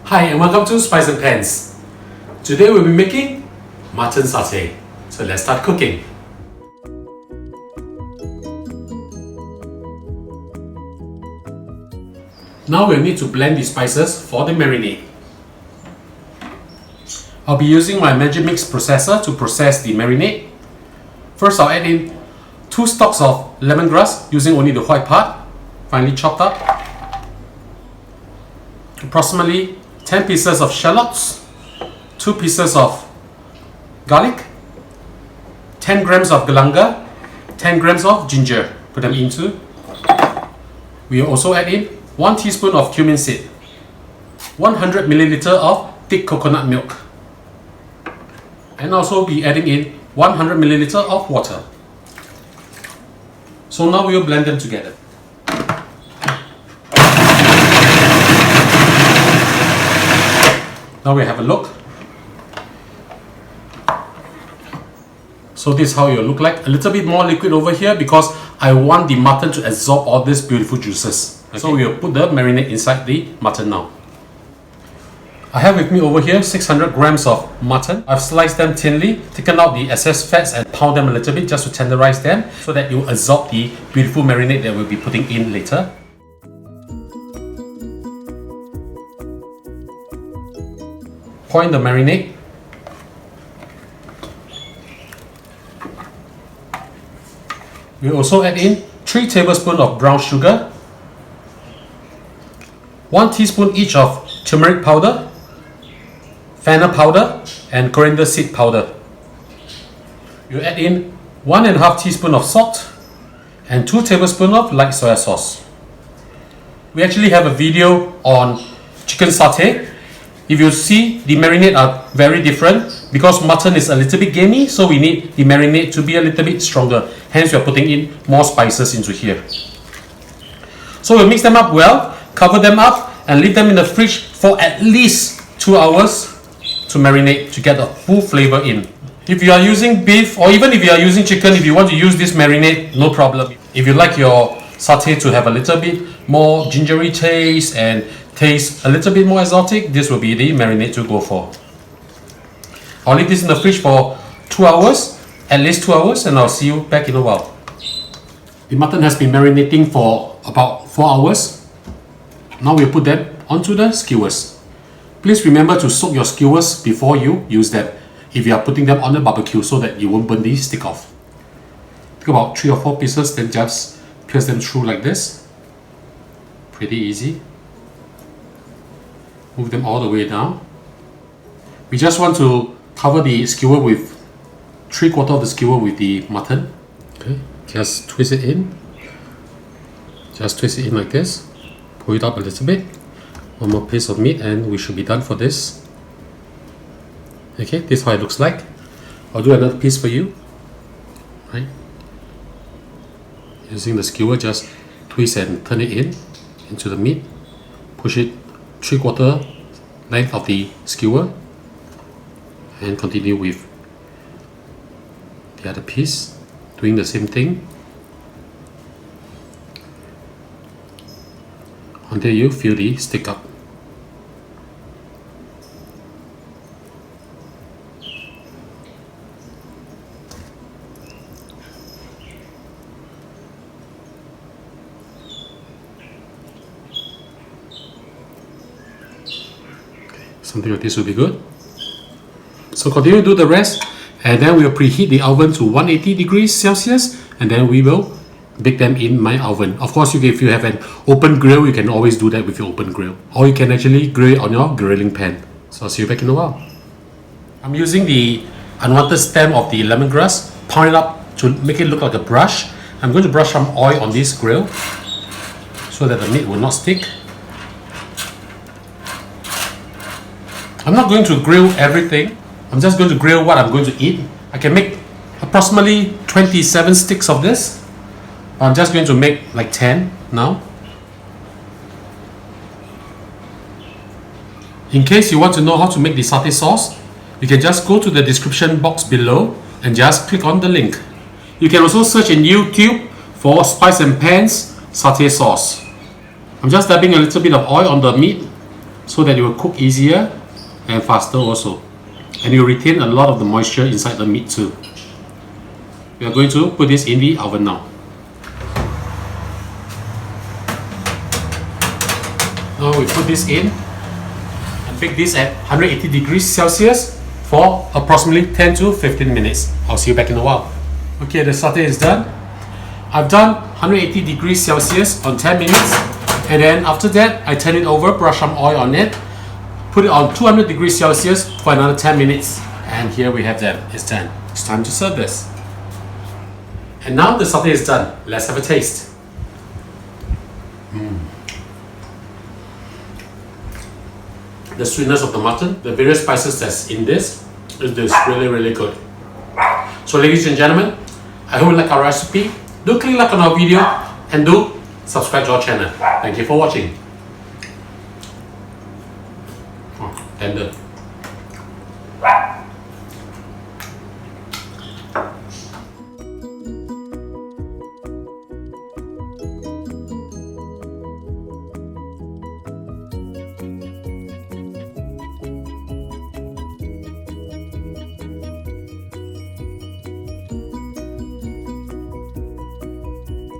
Hi and welcome to Spice and Pans. Today we'll be making mutton satay. So let's start cooking. Now we'll need to blend the spices for the marinade. I'll be using my Magic Mix processor to process the marinade. First I'll add in 2 stalks of lemongrass using only the white part, finely chopped up. Approximately 10 pieces of shallots, 2 pieces of garlic, 10 grams of galanga, 10 grams of ginger. Put them into. We'll also add in 1 teaspoon of cumin seed, 100 milliliter of thick coconut milk, and also be adding in 100 milliliter of water. So now we'll blend them together. Now we have a look. So this is how it will look like. A little bit more liquid over here because I want the mutton to absorb all these beautiful juices. Okay. So we'll put the marinade inside the mutton now. I have with me over here 600 grams of mutton. I've sliced them thinly, taken out the excess fats and pound them a little bit just to tenderize them so that it will absorb the beautiful marinade that we'll be putting in later. Pour in the marinade. We also add in 3 tablespoons of brown sugar, 1 teaspoon each of turmeric powder, fennel powder and coriander seed powder. You add in 1.5 teaspoon of salt and 2 tablespoons of light soy sauce. We actually have a video on chicken satay. If you see, the marinade are very different because mutton is a little bit gamey, so we need the marinade to be a little bit stronger. Hence, we are putting in more spices into here. So we'll mix them up well, cover them up, and leave them in the fridge for at least 2 hours to marinate to get the full flavor in. If you are using beef or even if you are using chicken, if you want to use this marinade, no problem. If you like your satay to have a little bit more gingery taste and taste a little bit more exotic, this will be the marinade to go for. I'll leave this in the fridge for 2 hours, at least 2 hours, and I'll see you back in a while. The mutton has been marinating for about 4 hours. Now we'll put them onto the skewers. Please remember to soak your skewers before you use them if you are putting them on the barbecue so that you won't burn the stick off. Take about 3 or 4 pieces, then just pierce them through like this. Pretty easy. Move them all the way down. We just want to cover the skewer with 3/4 of the skewer with the mutton. Okay, just twist it in. Just twist it in like this. Pull it up a little bit. One more piece of meat and we should be done for this. Okay, this is how it looks like. I'll do another piece for you. Right. Using the skewer, just twist and turn it in into the meat. Push it 3/4 length of the skewer and continue with the other piece, doing the same thing until you feel the stick up. Something like this will be good. So continue to do the rest and then we'll preheat the oven to 180 degrees Celsius and then we will bake them in my oven. Of course, if you have an open grill, you can always do that with your open grill. Or you can actually grill it on your grilling pan. So I'll see you back in a while. I'm using the unwanted stem of the lemongrass, pound it up to make it look like a brush. I'm going to brush some oil on this grill so that the meat will not stick. I'm not going to grill everything. I'm just going to grill what I'm going to eat. I can make approximately 27 sticks of this. I'm just going to make like 10 now. In case you want to know how to make the satay sauce, you can just go to the description box below and just click on the link. You can also search in YouTube for Spice and Pans satay sauce. I'm just dabbing a little bit of oil on the meat so that it will cook easier and faster also. And you retain a lot of the moisture inside the meat too. We are going to put this in the oven now. Now we put this in and bake this at 180 degrees Celsius for approximately 10 to 15 minutes. I'll see you back in a while. Okay, the satay is done. I've done 180 degrees Celsius on 10 minutes, and then after that I turn it over, brush some oil on it, put it on 200 degrees Celsius for another 10 minutes, and here we have them. It's done. It's time to serve this. And now the satay is done. Let's have a taste. The sweetness of the mutton, the various spices that's in this is really good. So ladies and gentlemen, I hope you like our recipe. Do click like on our video and do subscribe to our channel. Thank you for watching. Tender.